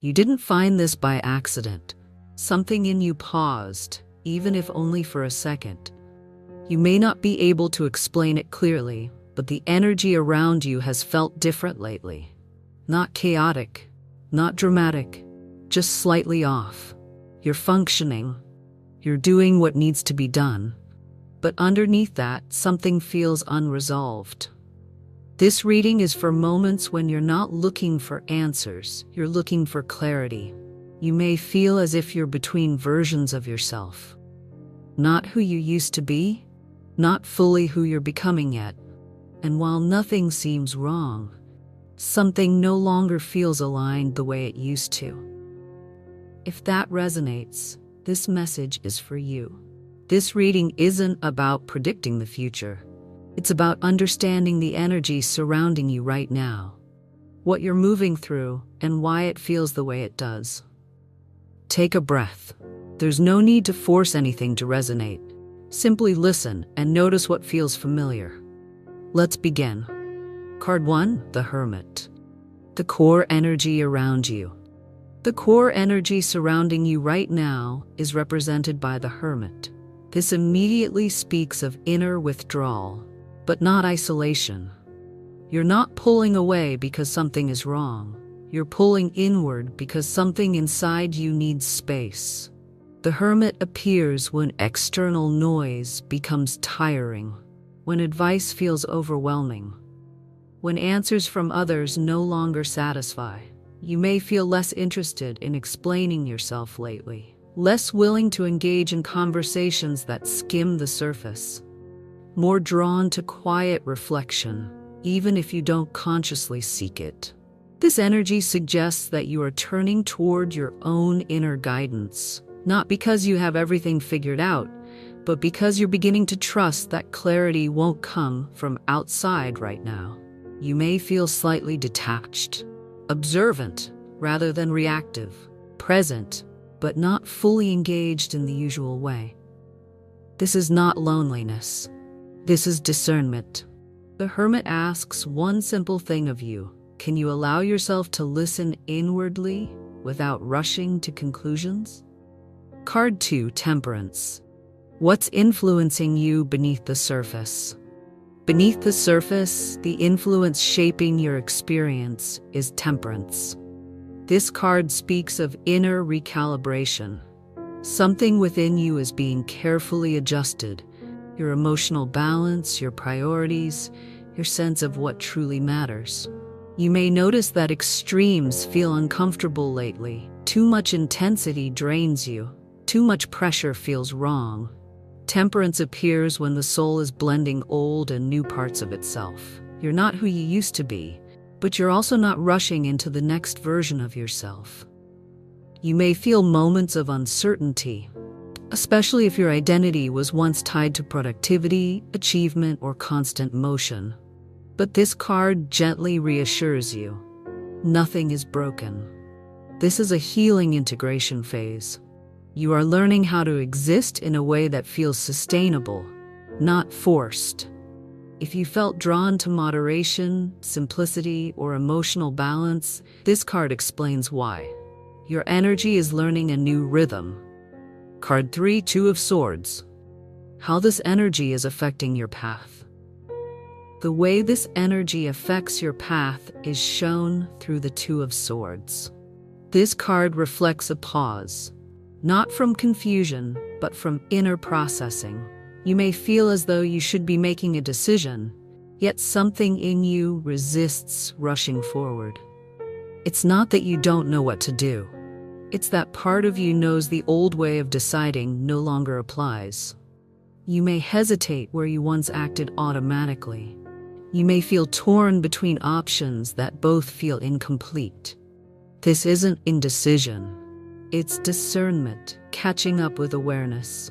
You didn't find this by accident. Something in you paused, even if only for a second. You may not be able to explain it clearly, but the energy around you has felt different lately. Not chaotic, not dramatic, just slightly off. You're functioning. You're doing what needs to be done. But underneath that, something feels unresolved. This reading is for moments when you're not looking for answers, you're looking for clarity. You may feel as if you're between versions of yourself. Not who you used to be, not fully who you're becoming yet. And while nothing seems wrong, something no longer feels aligned the way it used to. If that resonates, this message is for you. This reading isn't about predicting the future. It's about understanding the energy surrounding you right now, what you're moving through, and why it feels the way it does. Take a breath. There's no need to force anything to resonate. Simply listen and notice what feels familiar. Let's begin. Card 1, the Hermit. The core energy around you. The core energy surrounding you right now is represented by the Hermit. This immediately speaks of inner withdrawal, but not isolation. You're not pulling away because something is wrong. You're pulling inward because something inside you needs space. The Hermit appears when external noise becomes tiring, when advice feels overwhelming, when answers from others no longer satisfy. You may feel less interested in explaining yourself lately, less willing to engage in conversations that skim the surface, more drawn to quiet reflection, even if you don't consciously seek it. This energy suggests that you are turning toward your own inner guidance, not because you have everything figured out, but because you're beginning to trust that clarity won't come from outside right now. You may feel slightly detached, observant rather than reactive, present, but not fully engaged in the usual way. This is not loneliness. This is discernment. The Hermit asks one simple thing of you. Can you allow yourself to listen inwardly without rushing to conclusions? Card 2, Temperance. What's influencing you beneath the surface? Beneath the surface, the influence shaping your experience is temperance. This card speaks of inner recalibration. Something within you is being carefully adjusted. Your emotional balance, your priorities, your sense of what truly matters. You may notice that extremes feel uncomfortable lately. Too much intensity drains you. Too much pressure feels wrong. Temperance appears when the soul is blending old and new parts of itself. You're not who you used to be, but you're also not rushing into the next version of yourself. You may feel moments of uncertainty, especially if your identity was once tied to productivity, achievement, or constant motion. But this card gently reassures you. Nothing is broken. This is a healing integration phase. You are learning how to exist in a way that feels sustainable, not forced. If you felt drawn to moderation, simplicity, or emotional balance, this card explains why. Your energy is learning a new rhythm. Card 3, Two of Swords. How this energy is affecting your path. The way this energy affects your path is shown through the Two of Swords. This card reflects a pause, not from confusion, but from inner processing. You may feel as though you should be making a decision, yet something in you resists rushing forward. It's not that you don't know what to do. It's that part of you knows the old way of deciding no longer applies. You may hesitate where you once acted automatically. You may feel torn between options that both feel incomplete. This isn't indecision. It's discernment, catching up with awareness.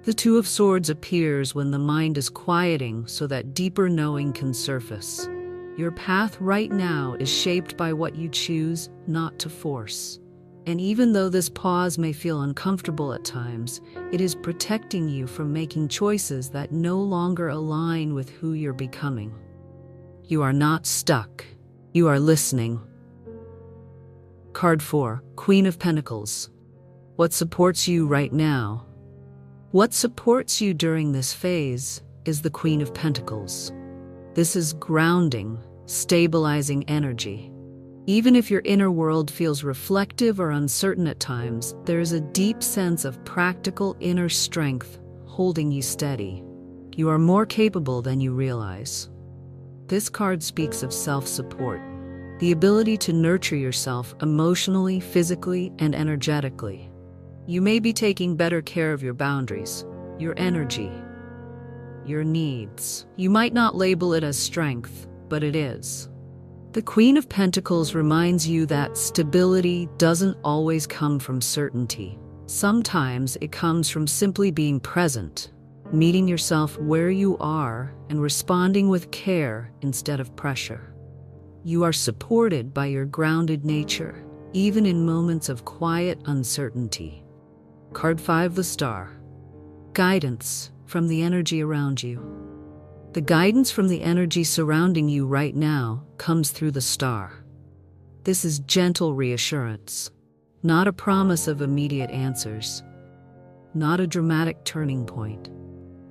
The Two of Swords appears when the mind is quieting so that deeper knowing can surface. Your path right now is shaped by what you choose not to force. And even though this pause may feel uncomfortable at times, it is protecting you from making choices that no longer align with who you're becoming. You are not stuck. You are listening. Card 4, Queen of Pentacles. What supports you right now? What supports you during this phase is the Queen of Pentacles. This is grounding, stabilizing energy. Even if your inner world feels reflective or uncertain at times, there is a deep sense of practical inner strength holding you steady. You are more capable than you realize. This card speaks of self-support, the ability to nurture yourself emotionally, physically, and energetically. You may be taking better care of your boundaries, your energy, your needs. You might not label it as strength, but it is. The Queen of Pentacles reminds you that stability doesn't always come from certainty. Sometimes it comes from simply being present, meeting yourself where you are, and responding with care instead of pressure. You are supported by your grounded nature, even in moments of quiet uncertainty. Card 5, the Star. Guidance from the energy around you. The guidance from the energy surrounding you right now comes through the Star. This is gentle reassurance, not a promise of immediate answers, not a dramatic turning point,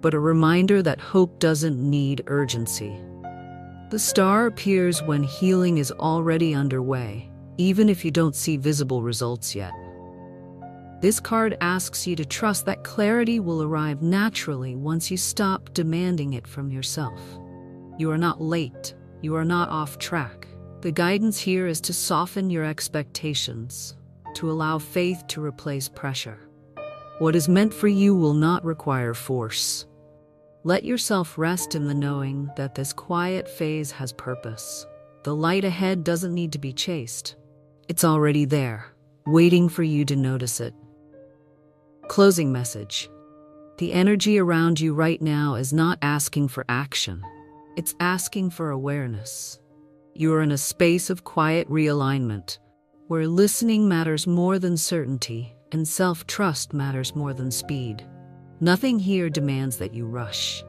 but a reminder that hope doesn't need urgency. The Star appears when healing is already underway, even if you don't see visible results yet. This card asks you to trust that clarity will arrive naturally once you stop demanding it from yourself. You are not late. You are not off track. The guidance here is to soften your expectations, to allow faith to replace pressure. What is meant for you will not require force. Let yourself rest in the knowing that this quiet phase has purpose. The light ahead doesn't need to be chased. It's already there, waiting for you to notice it. Closing message. The energy around you right now is not asking for action. It's asking for awareness. You are in a space of quiet realignment, where listening matters more than certainty, and self-trust matters more than speed. Nothing here demands that you rush.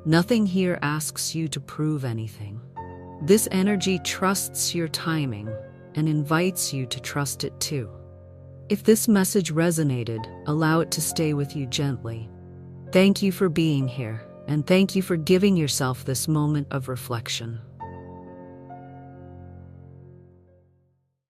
Nothing here asks you to prove anything. This energy trusts your timing and invites you to trust it too. If this message resonated, allow it to stay with you gently. Thank you for being here, and thank you for giving yourself this moment of reflection.